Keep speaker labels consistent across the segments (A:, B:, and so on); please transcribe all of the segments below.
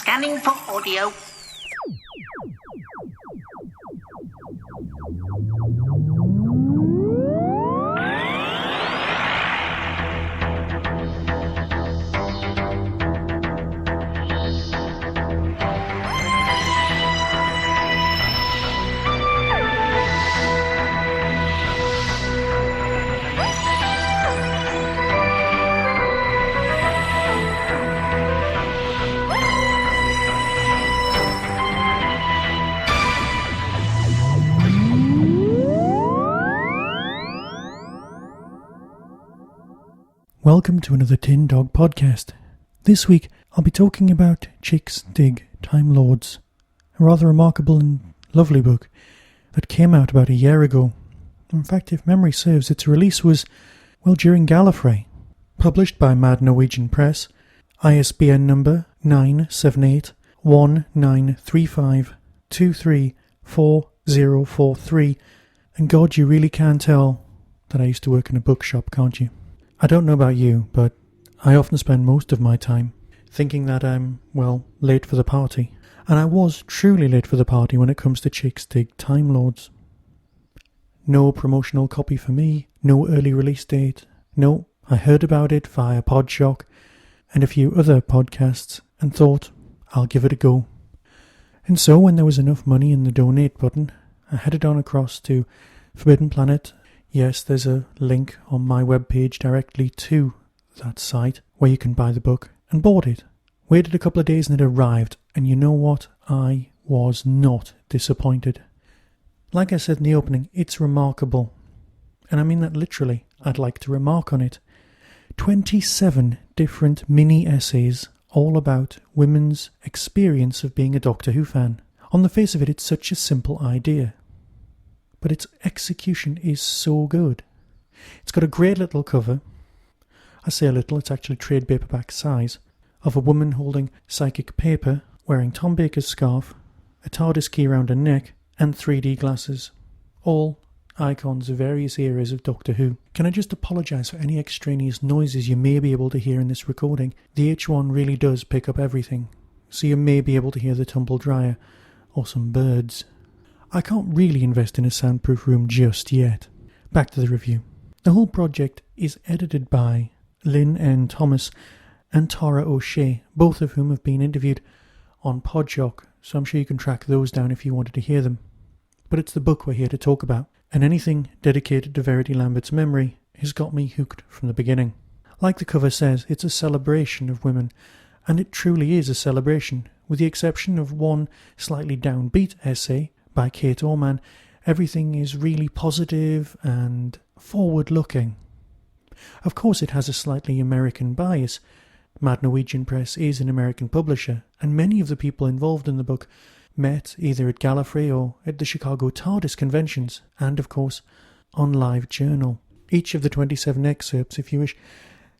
A: Scanning for audio.
B: Welcome to another Tin Dog podcast. This week I'll be talking about Chicks Dig Time Lords, a rather remarkable and lovely book that came out about a year ago. In fact, if memory serves, its release was, during Gallifrey. Published by Mad Norwegian Press, ISBN number 978-1935-234043, and God, you really can tell that I used to work in a bookshop, can't you? I don't know about you, but I often spend most of my time thinking that I'm, late for the party. And I was truly late for the party when it comes to Chicks Dig Time Lords. No promotional copy for me, no early release date. No, I heard about it via Podshock and a few other podcasts and thought, I'll give it a go. And so when there was enough money in the donate button, I headed on across to Forbidden Planet. Yes, there's a link on my webpage directly to that site where you can buy the book, and bought it. Waited a couple of days and it arrived, and you know what? I was not disappointed. Like I said in the opening, it's remarkable. And I mean that literally. I'd like to remark on it. 27 different mini-essays all about women's experience of being a Doctor Who fan. On the face of it, it's such a simple idea. But its execution is so good. It's got a great little cover. I say a little, it's actually trade paperback size, of a woman holding psychic paper, wearing Tom Baker's scarf, a TARDIS key around her neck, and 3D glasses. All icons of various eras of Doctor Who. Can I just apologise for any extraneous noises you may be able to hear in this recording? The H1 really does pick up everything, so you may be able to hear the tumble dryer, or some birds. I can't really invest in a soundproof room just yet. Back to the review. The whole project is edited by Lynn N. Thomas and Tara O'Shea, both of whom have been interviewed on Podshock, so I'm sure you can track those down if you wanted to hear them. But it's the book we're here to talk about, and anything dedicated to Verity Lambert's memory has got me hooked from the beginning. Like the cover says, it's a celebration of women, and it truly is a celebration, with the exception of one slightly downbeat essay by Kate Orman. Everything is really positive and forward-looking. Of course it has a slightly American bias. Mad Norwegian Press is an American publisher, and many of the people involved in the book met either at Gallifrey or at the Chicago TARDIS conventions, and of course on Live Journal. Each of the 27 excerpts, if you wish,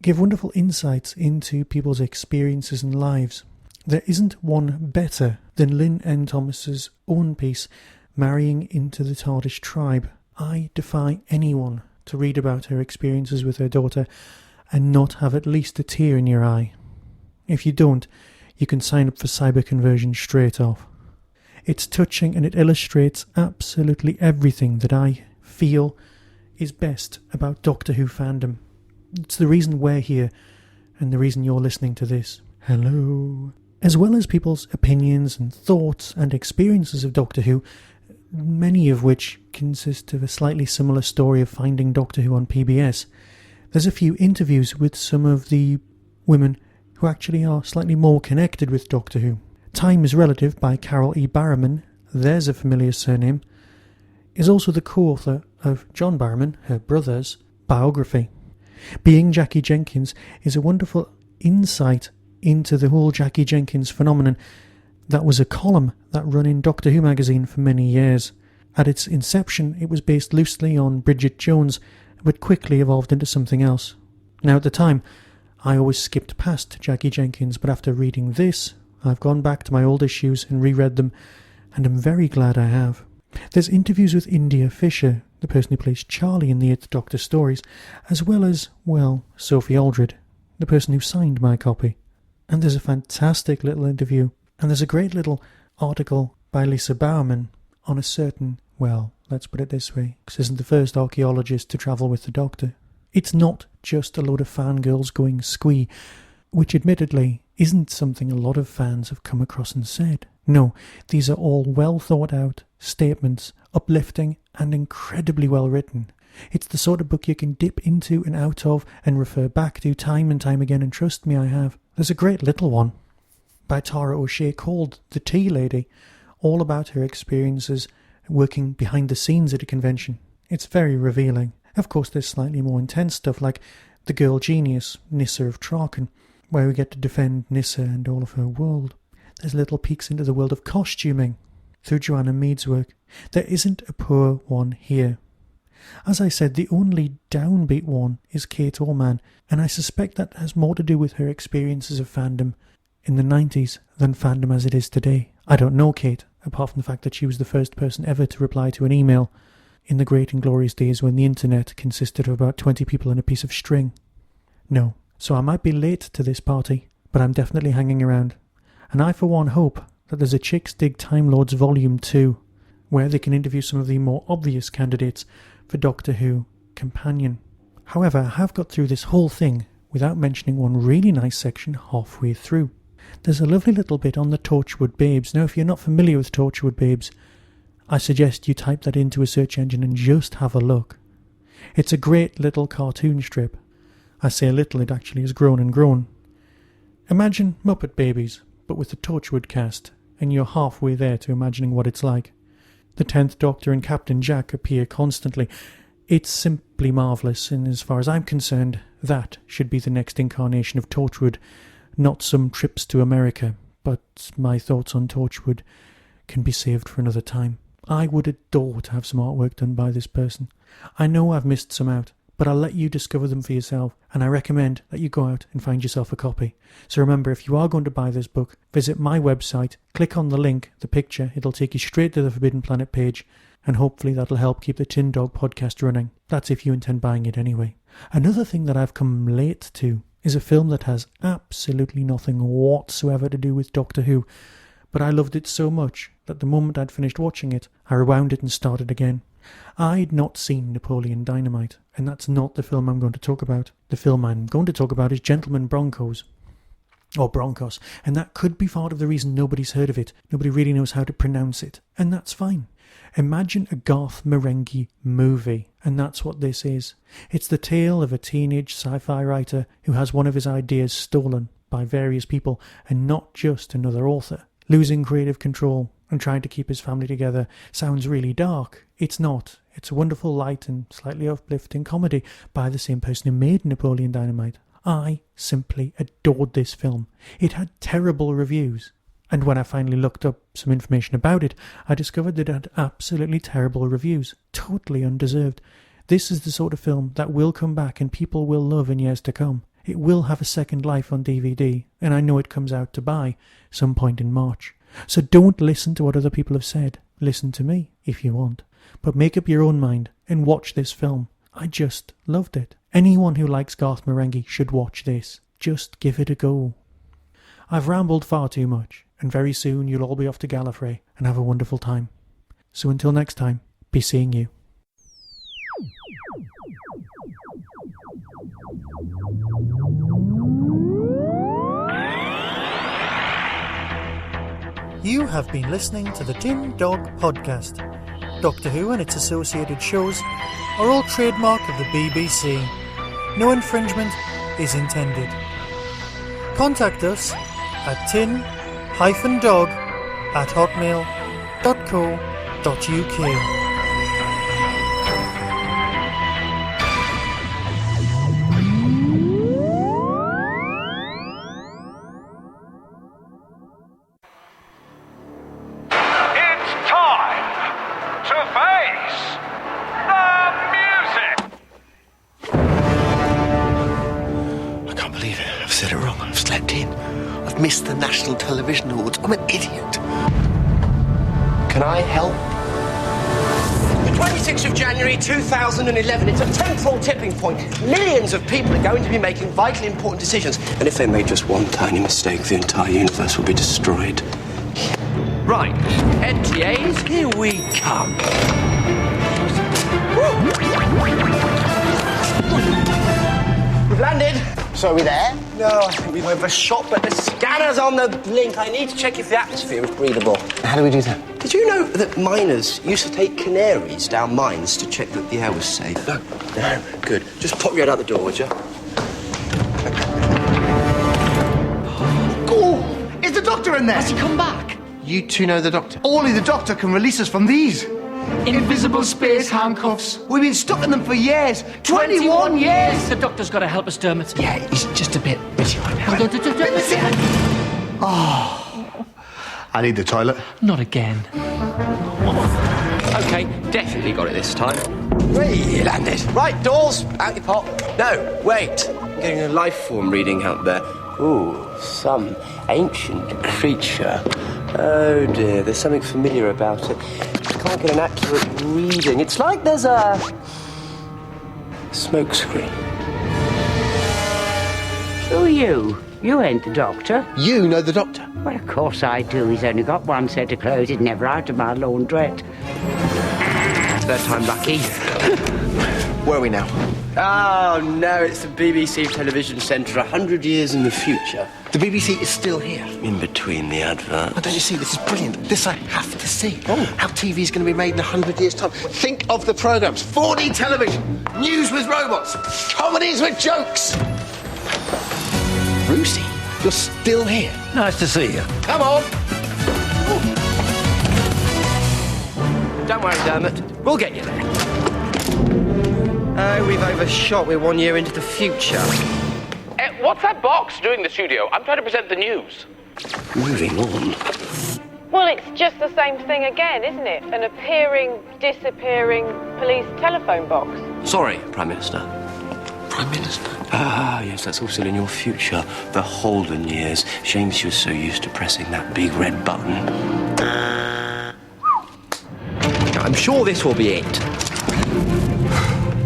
B: give wonderful insights into people's experiences and lives. There isn't one better than Lynn N. Thomas's own piece, Marrying into the TARDIS Tribe. I defy anyone to read about her experiences with her daughter and not have at least a tear in your eye. If you don't, you can sign up for cyber conversion straight off. It's touching and it illustrates absolutely everything that I feel is best about Doctor Who fandom. It's the reason we're here and the reason you're listening to this. Hello. As well as people's opinions and thoughts and experiences of Doctor Who, many of which consist of a slightly similar story of finding Doctor Who on PBS, there's a few interviews with some of the women who actually are slightly more connected with Doctor Who. Time is Relative by Carole E. Barrowman, there's a familiar surname, is also the co-author of John Barrowman, her brother's, biography. Being Jackie Jenkins is a wonderful insight into the whole Jackie Jenkins phenomenon. That was a column that ran in Doctor Who magazine for many years. At its inception, it was based loosely on Bridget Jones, but quickly evolved into something else. Now at the time, I always skipped past Jackie Jenkins, but after reading this, I've gone back to my old issues and reread them, and I'm very glad I have. There's interviews with India Fisher, the person who plays Charlie in the 8th Doctor stories, as well as, Sophie Aldred, the person who signed my copy. And there's a fantastic little interview And there's a great little article by Lisa Bowerman on a certain, well, let's put it this way, because isn't the first archaeologist to travel with the Doctor. It's not just a load of fangirls going squee, which admittedly isn't something a lot of fans have come across and said. No, these are all well thought out statements, uplifting and incredibly well written. It's the sort of book you can dip into and out of and refer back to time and time again, and trust me, I have. There's a great little one by Tara O'Shea called The Tea Lady, all about her experiences working behind the scenes at a convention. It's very revealing. Of course, there's slightly more intense stuff like The Girl Genius, Nyssa of Traken, where we get to defend Nyssa and all of her world. There's little peeks into the world of costuming through Joanna Mead's work. There isn't a poor one here. As I said, the only downbeat one is Kate Orman, and I suspect that has more to do with her experiences of fandom in the 90s than fandom as it is today. I don't know Kate, apart from the fact that she was the first person ever to reply to an email in the great and glorious days when the internet consisted of about 20 people and a piece of string. No, so I might be late to this party, but I'm definitely hanging around. And I for one hope that there's a Chicks Dig Time Lords Volume 2, where they can interview some of the more obvious candidates for Doctor Who Companion. However, I have got through this whole thing without mentioning one really nice section halfway through. There's a lovely little bit on the Torchwood Babes. Now, if you're not familiar with Torchwood Babes, I suggest you type that into a search engine and just have a look. It's a great little cartoon strip. I say a little, it actually has grown and grown. Imagine Muppet Babies, but with the Torchwood cast, and you're halfway there to imagining what it's like. The 10th Doctor and Captain Jack appear constantly. It's simply marvellous, and as far as I'm concerned, that should be the next incarnation of Torchwood, not some trips to America, but my thoughts on Torchwood can be saved for another time. I would adore to have some artwork done by this person. I know I've missed some out, but I'll let you discover them for yourself, and I recommend that you go out and find yourself a copy. So remember, if you are going to buy this book, visit my website, click on the link, the picture, it'll take you straight to the Forbidden Planet page, and hopefully that'll help keep the Tin Dog podcast running. That's if you intend buying it anyway. Another thing that I've come late to is a film that has absolutely nothing whatsoever to do with Doctor Who, but I loved it so much that the moment I'd finished watching it, I rewound it and started again. I'd not seen Napoleon Dynamite, and that's not the film I'm going to talk about. The film I'm going to talk about is Gentlemen Broncos, or Broncos, and that could be part of the reason nobody's heard of it. Nobody really knows how to pronounce it, and that's fine. Imagine a Garth Marenghi movie, and that's what this is. It's the tale of a teenage sci-fi writer who has one of his ideas stolen by various people, and not just another author. Losing creative control and trying to keep his family together sounds really dark. It's not. It's a wonderful, light and slightly uplifting comedy by the same person who made Napoleon Dynamite. I simply adored this film. It had terrible reviews, and when I finally looked up some information about it, I discovered that it had absolutely terrible reviews. Totally undeserved. This is the sort of film that will come back and people will love in years to come. It will have a second life on DVD, and I know it comes out to buy some point in March. So don't listen to what other people have said. Listen to me, if you want. But make up your own mind and watch this film. I just loved it. Anyone who likes Garth Marenghi should watch this. Just give it a go. I've rambled far too much, and very soon you'll all be off to Gallifrey and have a wonderful time. So until next time, be seeing you. You have been listening to the Tin Dog Podcast. Doctor Who and its associated shows are all trademark of the BBC. No infringement is intended. Contact us at tin-dog@hotmail.co.uk.
A: Missed the National Television Awards. I'm an idiot. Can I help?
C: The 26th of January 2011, it's a temporal tipping point. Millions of people are going to be making vitally important decisions.
A: And if they made just one tiny mistake, the entire universe will be destroyed.
C: Right, NTAs, here we come. We've landed.
A: So are we there?
C: No, I think we've overshot, but the scanner's on the blink. I need to check if the atmosphere is breathable.
A: How do we do that?
C: Did you know that miners used to take canaries down mines to check that the air was safe? No. Good. Just pop your head out the door, would you?
D: Oh, is the doctor in there?
E: Has he come back?
A: You two know the doctor?
D: Only the doctor can release us from these.
E: Invisible space handcuffs.
D: We've been stuck in them for years. 21 years!
E: The doctor's got to help us, Dermot.
A: Yeah, he's just a bit busy right now.
D: I need the toilet.
E: Not again.
C: Okay, definitely got it this time. We landed. Right, doors, out your pop. No, wait. I'm getting a life form reading out there. Ooh, some ancient creature. Oh dear, there's something familiar about it. I can't get an accurate reading. It's like there's a smoke screen.
F: Who are you? You ain't the doctor.
A: You know the doctor?
F: Well, of course I do. He's only got one set of clothes. He's never out of my laundrette.
C: Third time lucky.
A: Where are we now?
C: Oh no, it's the BBC television centre 100 years in the future.
A: The BBC is still here.
C: In between the adverts.
A: Oh, don't you see? This is brilliant. This I have to see. Oh, how TV is going to be made in 100 years' time. Think of the programmes. 4D television. News with robots. Comedies with jokes. Brucey, you're still here.
G: Nice to see you.
A: Come on.
C: Don't worry, Dermot. We'll get you there. Oh, we've overshot. We're 1 year into the future.
H: What's that box doing in the studio? I'm trying to present the news.
C: Moving on.
I: Well, it's just the same thing again, isn't it? An appearing, disappearing police telephone box.
C: Sorry, Prime Minister.
A: Prime Minister.
C: Ah, yes, that's all still in your future. The Holden years. Shame she was so used to pressing that big red button. I'm sure this will be it.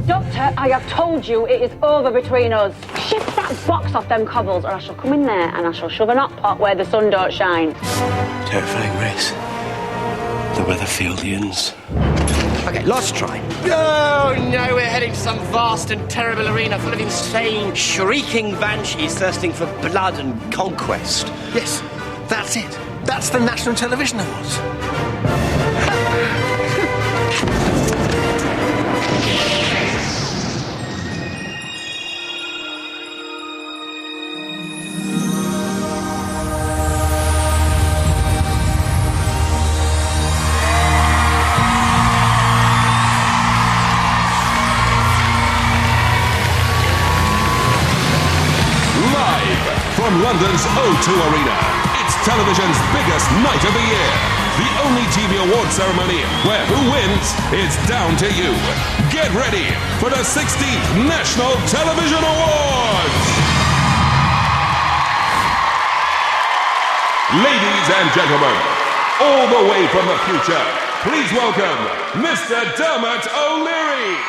I: Doctor, I have told you it is over between us. Shift that box off them cobbles or I shall come in there and I shall shove an hot pot where the sun don't shine.
C: Terrifying race. The Weatherfieldians. Okay, last try. Oh, no, we're heading to some vast and terrible arena full of insane, shrieking banshees thirsting for blood and conquest.
A: Yes, that's it. That's the National Television Awards.
J: From London's O2 Arena, it's television's biggest night of the year. The only TV award ceremony where who wins is down to you. Get ready for the 16th National Television Awards! Ladies and gentlemen, all the way from the future, please welcome Mr. Dermot O'Leary.